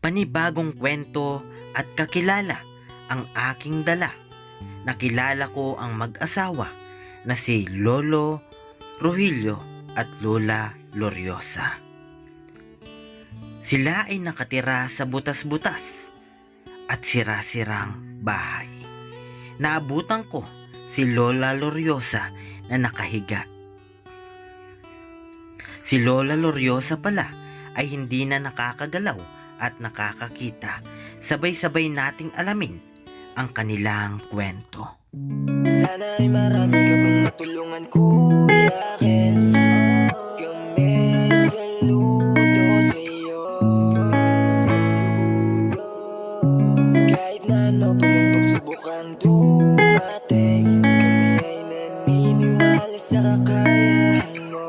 panibagong kwento at kakilala ang aking dala. Nakilala ko ang mag-asawa na si Lolo Rogelio at Lola Gloriosa. Sila ay nakatira sa butas-butas at sira-sirang bahay. Naabutan ko si Lola Gloriosa na nakahiga. Si Lola Gloriosa pala ay hindi na nakakagalaw at nakakakita. Sabay-sabay nating alamin ang kanilang kwento. Sana ay marami ka pang matulungan, Kuya Kens. Kami saludo sa iyo. Kahit na ano pa mang pagsubukan dumating, kami ay naniniwala sa kakayahan mo.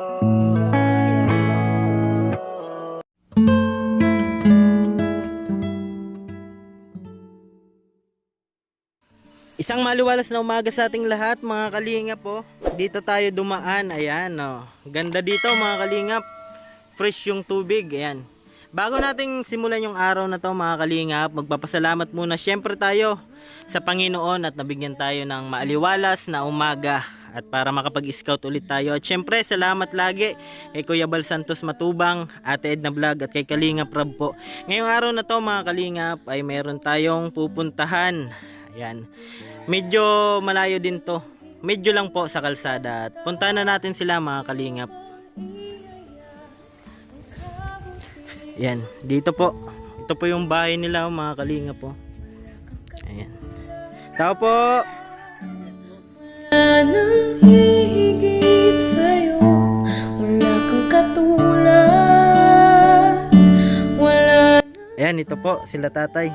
Isang maluwalas na umaga sa ating lahat, mga kalingap po. Dito tayo dumaan, ayan oh. Ganda dito mga kalingap. Fresh yung tubig, ayan. Bago nating simulan yung araw na to mga kalingap, magpapasalamat muna syempre tayo sa Panginoon at nabigyan tayo ng maaliwalas na umaga at para makapag-scout ulit tayo. At syempre salamat lagi kay Kuya Bal Santos Matubang, Ate Edna Vlog at kay Kalingap Rab po. Ngayong araw na to mga kalingap ay meron tayong pupuntahan. Ayan. Medyo malayo din to. Medyo lang po sa kalsada. At puntahan na natin sila mga kalingap. Ayan. Dito po. Ito po yung bahay nila mga kalingap po. Ayan. Tao po. Nang hihigit sa'yo, wala kang katulad, wala. Ayan. Ito po sila tatay.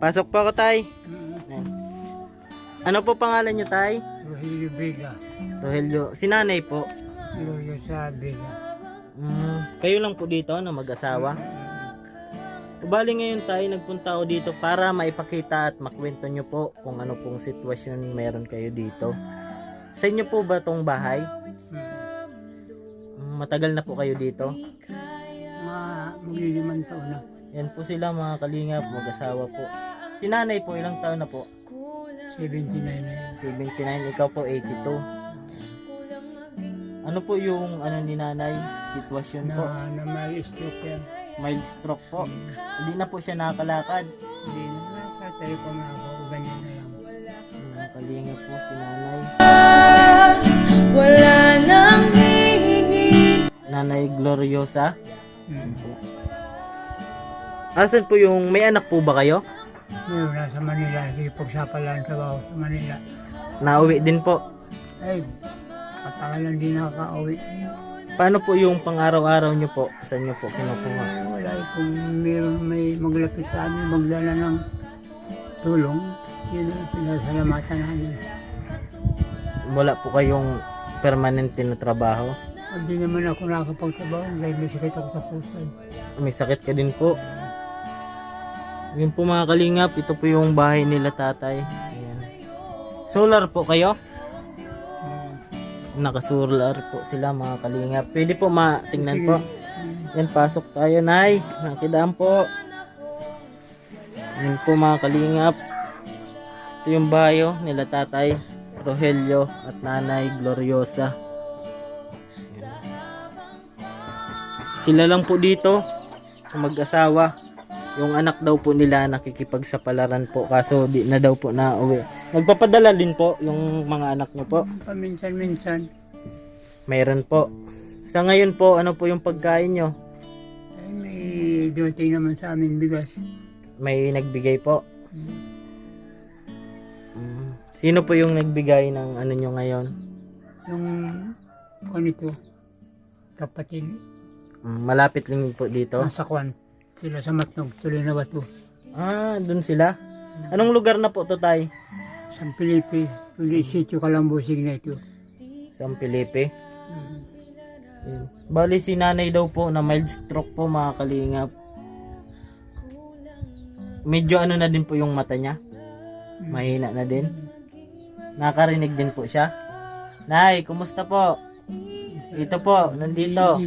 Pasok po ako tay. Ayan. Ano po pangalan nyo tay? Rogelio Vega, Rogelio. Si nanay po. Gloriosa Vega. Kayo lang po dito na mag-asawa. Bali ngayon tayo nagpunta ako dito para maipakita at makwento nyo po kung ano pong sitwasyon meron kayo dito. Sa inyo po ba tong bahay? Matagal na po kayo dito? Maglilimang taon na. Yan po sila mga kalingap, mag-asawa po. Si nanay po, ilang taon na po? 79 na yun. 79, ikaw po 82. Ano po yung ano ni nanay? Sitwasyon po? Na may stroke yan. Mild stroke po. Hindi na po siya nakakalakad. Hindi na nakatay ko na ako. Ganyan na lang. Mga kalingap po si nanay. Wala nang hihigit. Nanay Gloriosa. Asan po yung, may anak po ba kayo? Ngayon, nasa Manila. Pagsapalan sa baho sa Manila. Nauwi din po. Ay, katagalan din nakaka-uwi. Paano po yung pang-araw-araw nyo po? Saan nyo po kinukuha? Ay, wala. Kung may maglapit sa amin, magdala ng tulong, yun ang pinasalamatan namin. Wala po kayong permanente na trabaho? Hindi naman ako nakakapagtrabaho dahil may sakit ako sa puso. May sakit ka din po. Yun po mga kalingap, ito po yung bahay nila tatay. Ayan. Solar po kayo? Naka-solar po sila mga kalingap. Pwede po matingnan po. Yan, pasok tayo nay. Nakidaan po. Yan po mga kalingap. Ito yung bahay nila tatay Rogelio at nanay Gloriosa. Yan. Sila lang po dito sa mag-asawa. Yung anak daw po nila nakikipagsapalaran po kaso di na daw po nauwi. Nagpapadala din po yung mga anak nyo po. Paminsan-minsan. Mayroon po. Sa ngayon po, ano po yung pagkain nyo? Ay, may dumating naman sa amin bigas. May nagbigay po. Sino po yung nagbigay ng ano nyo ngayon? Yung kanito, kapatid, Malapit lang po dito. nasa kwan. Sila sa Matnog, tuloy na bato. Ah, dun sila. Anong lugar na po to tay? San Felipe, tuloy sitio Calambo Signature. San Felipe. Yun. Bali si nanay daw po na mild stroke po mga kalingap. Medyo ano na din po yung mata niya. Mahina na din. Nakarinig din po siya. Nay, kumusta po? Ito po, nandito.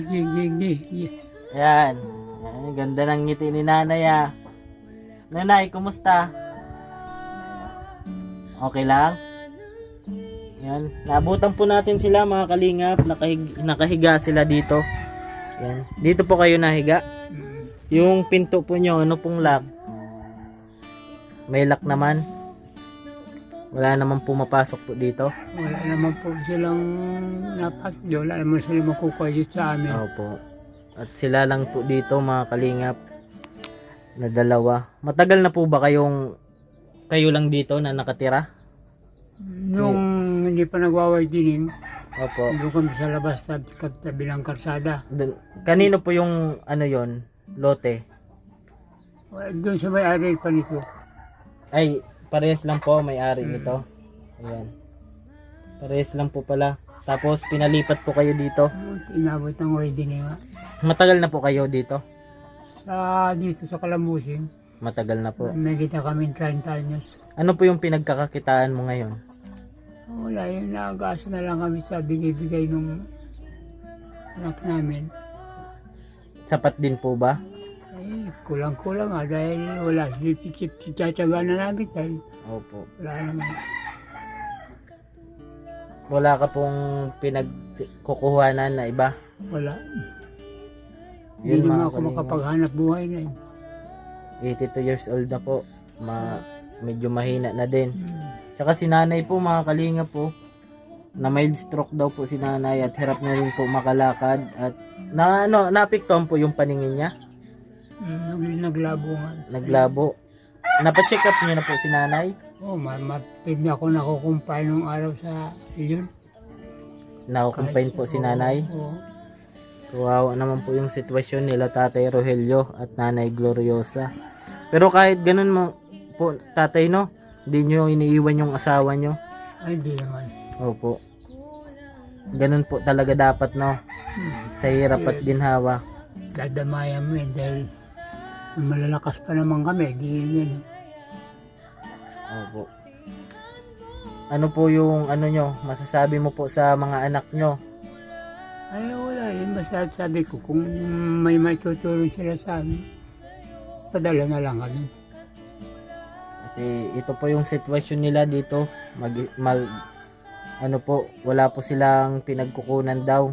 Ayan. Ay, ganda ng ngiti ni nanay ah. Nanay, kumusta? Okay lang? Yan. Naabutan po natin sila mga kalingap. Nakahiga sila dito. Yan. Dito po kayo nahiga. Yung pinto po nyo, ano pong lock? May lock naman. Wala naman pumapasok po dito. Wala naman po silang napasok. Wala naman silang makukayot sa amin. Opo. At sila lang po dito mga kalingap na dalawa. Matagal na po ba kayo lang dito na nakatira? Nung hindi pa nagwaway-dining, Opo. doon kami sa labas tabi ng karsada. Kanino po yung ano yon lote? Doon sa may-ari pa nito. Ay, parehas lang po may-ari nito. Ayan. Parehas lang po pala. Tapos pinalipat po kayo dito. Inabot ng wedding nga. Matagal na po kayo dito? Dito sa Kalambusin, Matagal na po. may kita kami 30 anyos. Ano po yung pinagkakakitaan mo ngayon? Wala yun, nag-aasa na lang kami sa bigay-bigay nung anak namin. Sapat din po ba? Ay, kulang-kulang nga dahil wala. Tiyatsaga na namin dahil Opo. wala naman. Wala ka pong pinagkukuhanan na iba? Wala. Yun, Hindi naman mga ako kalingap. makapaghanap buhay na yun. 82 years old na po. Medyo mahina na din. Tsaka si nanay po mga kalinga po, na mild stroke daw po si nanay at hirap na rin po makalakad at naapektuhan po yung paningin niya. Naglabo nga. Naglabo. Napacheck up niyo na po si nanay? Mapig na ako nakukumpay nung araw sa yun. Nakukumpain po si nanay. Oo. Kawawa naman po yung sitwasyon nila Tatay Rogelio at Nanay Gloriosa. Pero kahit ganun mo po tatay no, hindi nyo iniiwan yung asawa nyo. Ay, di naman. Opo. Ganun po talaga dapat no. Sa hirap at ginhawa. Dadamayan mo yun dahil malalakas pa naman kami. Di yun. Opo. Ano po yung ano nyo, masasabi mo po sa mga anak nyo? Ay, wala yun. Basta sabi ko, kung may tutulong sila sa amin, padala na lang kami. Kasi ito po yung sitwasyon nila dito. Ano po, wala po silang pinagkukunan daw.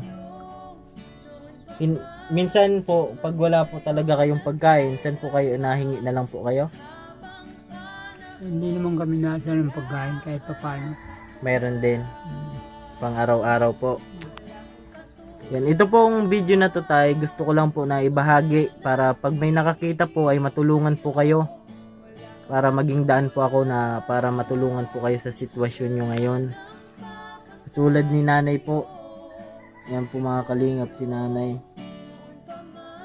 Minsan po, pag wala po talaga kayong pagkain, saan po kayo nahingi na lang po kayo? Hindi naman kami nasa ng pagkain kahit pa paano. Meron din. Pang araw-araw po. Yan, ito pong video na to tayo, gusto ko lang po na ibahagi para pag may nakakita po ay matulungan po kayo. Para maging daan po ako na para matulungan po kayo sa sitwasyon nyo ngayon. Tulad ni nanay po. Yan po mga kalingap si nanay.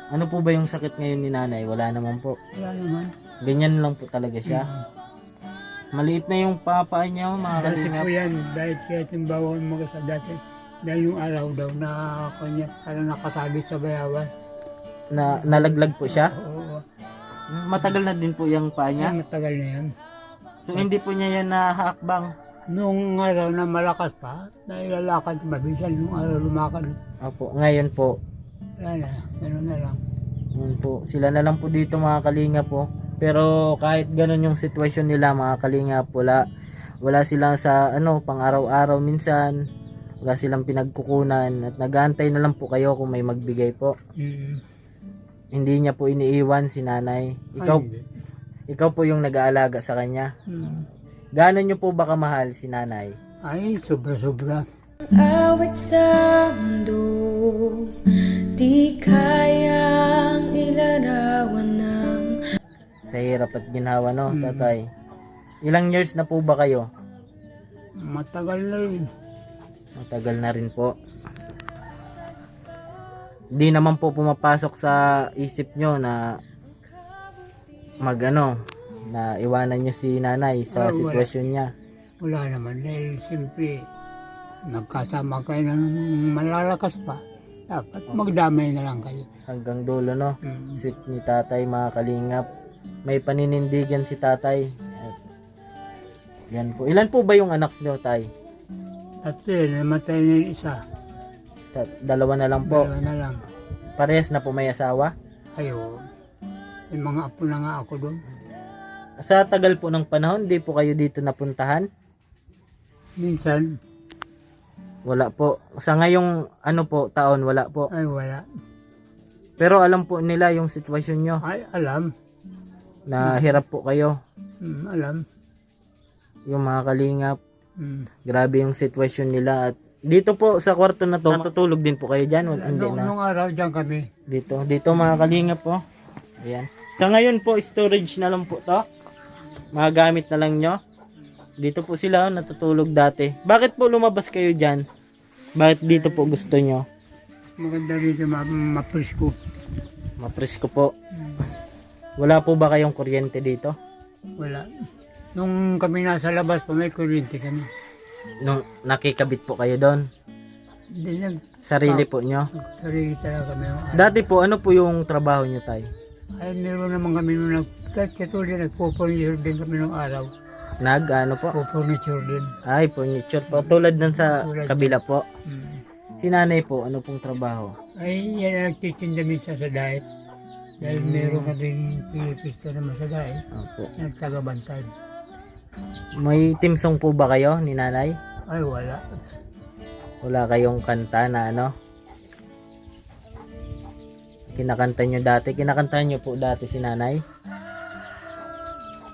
Ano po ba yung sakit ngayon ni nanay? Wala naman po. Wala naman. Ganyan lang po talaga siya. Maliit na yung papa niya mga Dati kalingap. po yan, dahil siya timbawan mga sa dati. Dahil yung araw daw na kanya, parang nakasabit sa bayawan. Na nalaglag po siya. Oo. Matagal na din po yung paa niya. Ay, matagal na yan. So hindi po niya yan nahakbang. Nung araw na malakas pa, nailalakad, mabisan nung araw lumakad. Opo, ngayon po. Wala na, gano'n na lang. Yun po. Sila na lang po dito mga kalinga po. Pero kahit ganun yung sitwasyon nila mga kalinga, wala silang sa pang araw-araw minsan. Wala silang pinagkukunan at nag-aantay na lang po kayo kung may magbigay po. Hindi niya po iniiwan si nanay. Ikaw po yung nag-aalaga sa kanya. Gaano niyo po ba kamahal si nanay? Ay, sobra-sobra. Awit sa mundo, di kayang ilarawan ng Sa hirap at ginhawa no, tatay. Ilang years na po ba kayo? Matagal na rin. Matagal na rin po. Di naman po pumapasok sa isip nyo na na iwanan nyo si nanay sa Wala. sitwasyon niya. Wala naman dahil siyempre nagkasama kayo ng malalakas pa. Dapat magdamay na lang kayo. Hanggang dulo no. Sweet ni tatay mga kalingap. May paninindigan si tatay. At yan po. Ilan po ba yung anak nyo tay? At namatay na yung isa. Dalawa na lang po. Dalawa na lang. Parehas na po may asawa? Ayo, may mga apo na nga ako doon. Sa tagal po ng panahon, di po kayo dito napuntahan? Minsan, Wala po. Sa ngayong ano po, taon, wala po. ay wala. Pero alam po nila yung sitwasyon nyo, Ay, alam. na hirap po kayo. Alam. Yung mga kalingap, grabe yung sitwasyon nila. At dito po sa kwarto na to, natutulog din po kayo dyan? Hindi na. Nung araw dyan kami. Dito mga kalingap po. Ayan. Sa ngayon po, storage na lang po to. Mga gamit na lang nyo. Dito po sila natutulog dati. Bakit po lumabas kayo dyan? Bakit dito po gusto nyo? Maganda rito, mapresko. Mapresko po. Wala po ba kayong kuryente dito? Wala. Nung kami nasa labas pa, may kuryente kami. Nung nakikabit po kayo doon? Hindi Sarili po nyo? sarili talaga kami. Dati po, ano po yung trabaho nyo, tay? Ay, meron naman kami nung kahit katulad, nagpo-furniture din kami nung araw. Ano po? Po-furniture din. Ay, furniture po. Tulad nun sa Tulad. kabila po. Mm. Si nanay po, ano pong trabaho? Ay, yan ang nagtitinda minsan sa diet. Dahil meron kaming pilipista naman sa diet. Opo. Nagtagabantay. May timsong po ba kayo ni nanay? Ay, wala. Wala kayong kanta na ano? Kinakanta nyo dati? Kinakanta nyo po dati si nanay?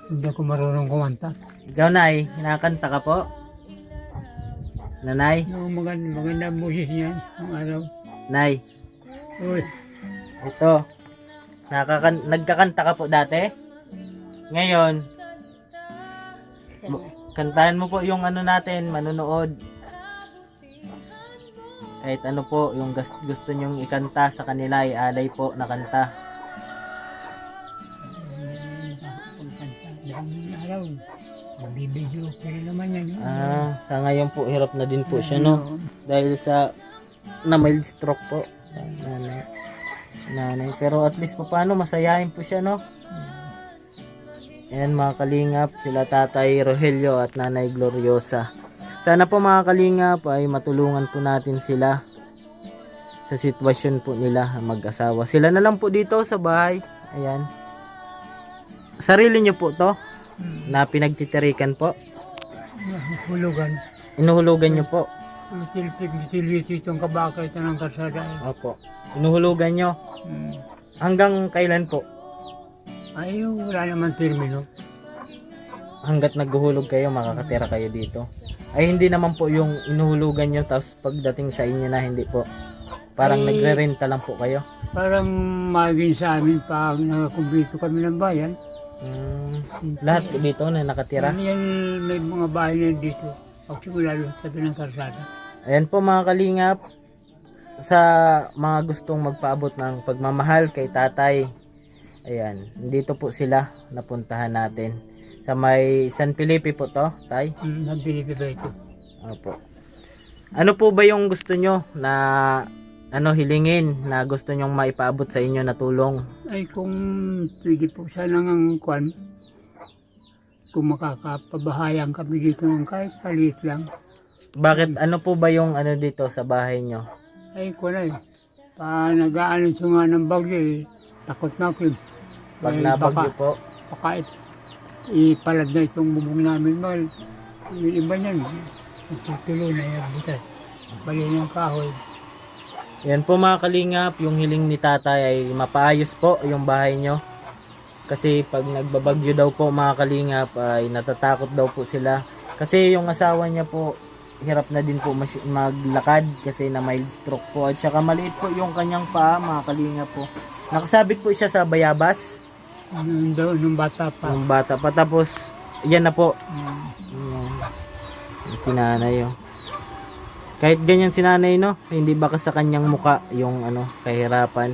Hindi ako marunong kumanta. Ikaw, nay, kinakanta ka po? Nanay? Yung maganda busis niyan, ang araw. Nay, Uy, ito. Nagkakanta ka po dati? Ngayon, kantahan mo po yung ano natin, manunood. Kahit ano po, yung gusto nyong ikanta sa kanila, alay po na kanta. ang araw. Magbibideo ko rin naman yan. Sa ngayon po, hirap na din po siya, no? Dahil sa na mild stroke po. Nanay. Pero at least pa paano, masayahin po siya, no? Ayan mga kalingap, sila Tatay Rogelio at Nanay Gloriosa. Sana po mga kalingap ay matulungan po natin sila sa sitwasyon po nila mag-asawa. Sila na lang po dito sa bahay. Ayan. Sarili nyo po to na pinagtitirikan po. Hulugan. Inuhulugan nyo po. Silpig itong kabakay ito ng karsada. Opo. Inuhulugan nyo. Hanggang kailan po? Ay, wala naman termino. Hanggat naghuhulog kayo, makakatira kayo dito. Ay hindi naman po yung inuhulugan nyo tapos pagdating sa inyo na hindi po. Parang Ay, nagre-renta lang po kayo. Parang maging sa amin pag nakakumbito kami ng bayan. Lahat po dito na nakatira. Yan, may mga bahay na dito. Pag simula doon sabi ng karsada. Ayan po mga kalingap. Sa mga gustong magpaabot ng pagmamahal kay tatay. Ayan, dito po sila napuntahan natin. Sa may San Felipe po to, tay? Nabilibi ba ito? Opo. Ano po ba yung gusto nyo na hilingin na gusto nyong maipaabot sa inyo na tulong? Ay, kung pwede po sana ng kwan, kung makakapabahayan kami dito ng kahit palit lang. Bakit ano po ba yung dito sa bahay nyo? Ay, kwan ay, pa nag-aanon siya nga ng bagyo eh, takot na ako. Pag Ay, nabagyo po? Baka ipalad na itong bubong namin. Mahal, yung iba niyan, nagtutuloy na yung butas. Bali ng kahoy. Yan po mga kalingap, yung hiling ni tatay ay mapaayos po yung bahay nyo. Kasi pag nagbabagyo daw po mga kalingap ay natatakot daw po sila. Kasi yung asawa niya po hirap na din po maglakad kasi na mild stroke po. At saka maliit po yung kanyang paa mga kalingap po. Nakasabit po siya sa bayabas. Nung bata pa. Nung bata pa. Tapos yan na po. Si nanay kahit ganyan si nanay no, hindi baka sa kanyang muka yung kahirapan.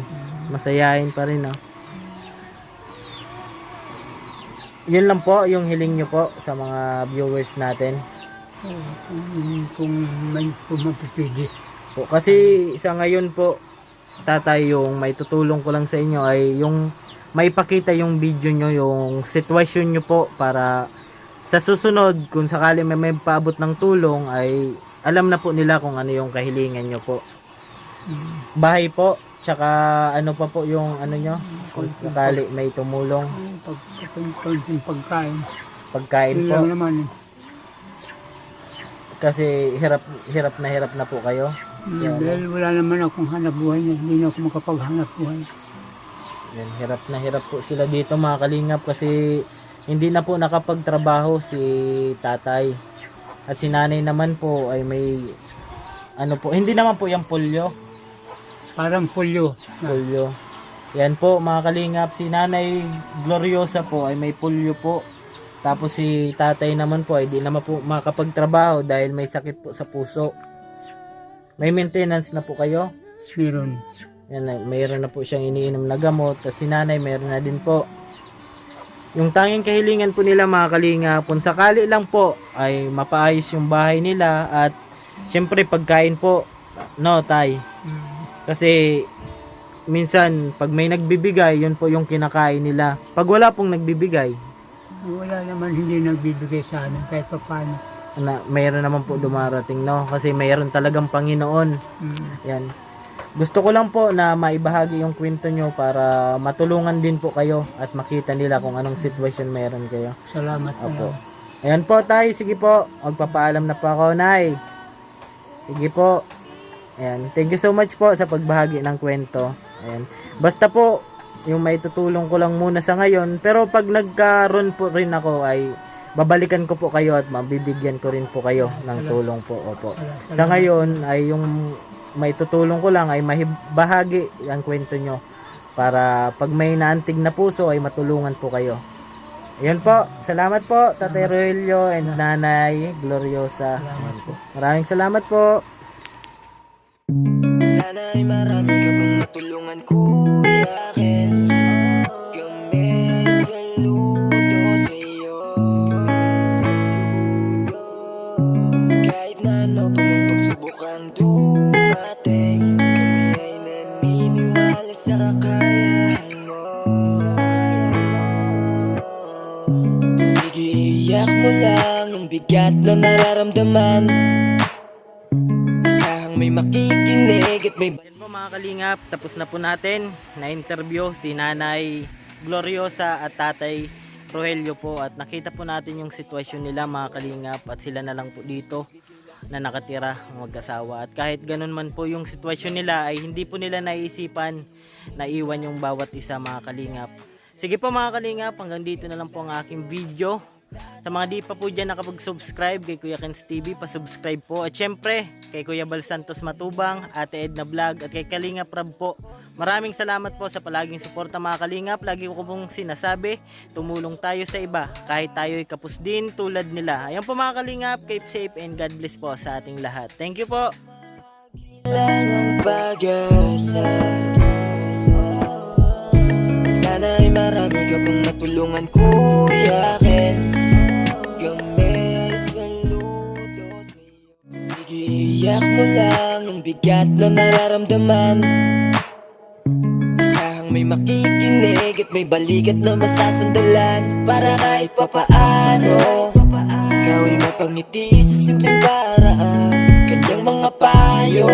Masayahin pa rin no. Yun lang po yung hiling nyo po sa mga viewers natin. Kung mapipili. Po, kasi sa ngayon po tatay, yung may tutulong ko lang sa inyo ay yung maipakita yung video nyo, yung sitwasyon nyo po para sa susunod kung sakali may paabot ng tulong ay alam na po nila kung ano yung kahilingan nyo po. Bahay po, Tsaka ano pa po yung ano nyo? Kung sakali may tumulong. Konting pagkain. Pagkain Yun po. lang naman eh. Kasi hirap na po kayo. Yan. Dahil wala naman akong hanap buhay niya. Hindi na ako makapaghanap buhay. Yan, hirap po sila dito mga kalingap kasi hindi na po nakapagtrabaho si tatay. At si nanay naman po ay may ano po, hindi naman po yung polio. Parang polio. Polio. Yan po mga kalingap, si nanay Gloriosa po ay may polio po. Tapos si tatay naman po ay di naman po makapagtrabaho dahil may sakit po sa puso. May maintenance na po kayo. Meron. Yan, mayroon na po siyang iniinom na gamot at si nanay mayroon na din po. Yung tanging kahilingan po nila mga kalingap, kung sakali lang po ay mapaayos yung bahay nila at syempre pagkain po, no tay? Kasi minsan pag may nagbibigay, yun po yung kinakain nila. Pag wala pong nagbibigay, Wala naman hindi nagbibigay sa amin kahit pa paano. na mayroon naman po dumarating, no? Kasi mayroon talagang Panginoon. Yan. Gusto ko lang po na maibahagi yung kwento nyo para matulungan din po kayo at makita nila kung anong sitwasyon meron kayo. Salamat Opo. po. Ayan po tayo, sige po. Magpapaalam na po ako, Nay. Sige po. Ayan. Thank you so much po sa pagbahagi ng kwento. Ayan. Basta po, yung may tutulong ko lang muna sa ngayon. Pero pag nagkaroon po rin ako ay babalikan ko po kayo at mabibigyan ko rin po kayo ng tulong po. Opo. Sa ngayon ay yung may tutulong ko lang ay mahibahagi ang kwento nyo para pag may naantig na puso ay matulungan po kayo. Ayan po. Salamat po Tatay Rogelio and Nanay Gloriosa. Ayan po. Maraming salamat po. Sana ay marami ka pang matulungan, Kuya Kens. Kami saludo sa'yo. Kahit na ano pa mang pagsubukan dumating, kami ay naniniwala sa kakayahan mo. Sige, iyak mo lang ang bigat na nararamdaman. Asahang may makikinig at may Ayan po mga kalingap, tapos na po natin na interview si Nanay Gloriosa at Tatay Rogelio po at nakita po natin yung sitwasyon nila mga kalingap at sila na lang po dito na nakatira mag-asawa at kahit ganun man po yung sitwasyon nila ay hindi po nila naisipan na iwan yung bawat isa mga kalingap. Sige po mga kalingap, hanggang dito na lang po ang aking video. Sa mga di pa po dyan nakapag-subscribe kay Kuya Kens TV, pa-subscribe po. At syempre, kay Kuya Bal Santos Matubang, Ate Edna Vlog, at kay Kalingap Rab po. Maraming salamat po sa palaging suporta mga Kalingap. Lagi ko pong sinasabi, tumulong tayo sa iba, kahit tayo'y kapos din tulad nila. Ayan po mga Kalingap, keep safe and God bless po sa ating lahat. Thank you po. kailangang pag-asa. Sana ay marami ka pang matulungan, Kuya Kens. Kami ay saludo sa'yo. Sige, iyak mo lang ang bigat na nararamdaman. Asahang may makikinig at may balikat na masasandalan. Para kahit papaano ikaw ay mapangiti sa simpleng paraan. Kanyang mga payo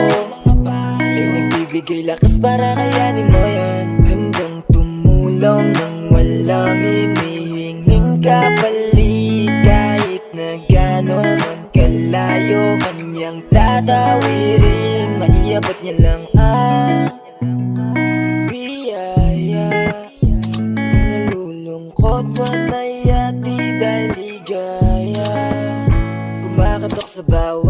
ay nagbibigay lakas para kayanin mo yan. Handang tumulong nang walang hinihinging kapalit. Kahit na gano'n man kalayo, kanyang tatawirin. Maiabot niya lang ang biyaya. Kung nalulungkot man ay ati dahil ligaya, kumakatok sa bawat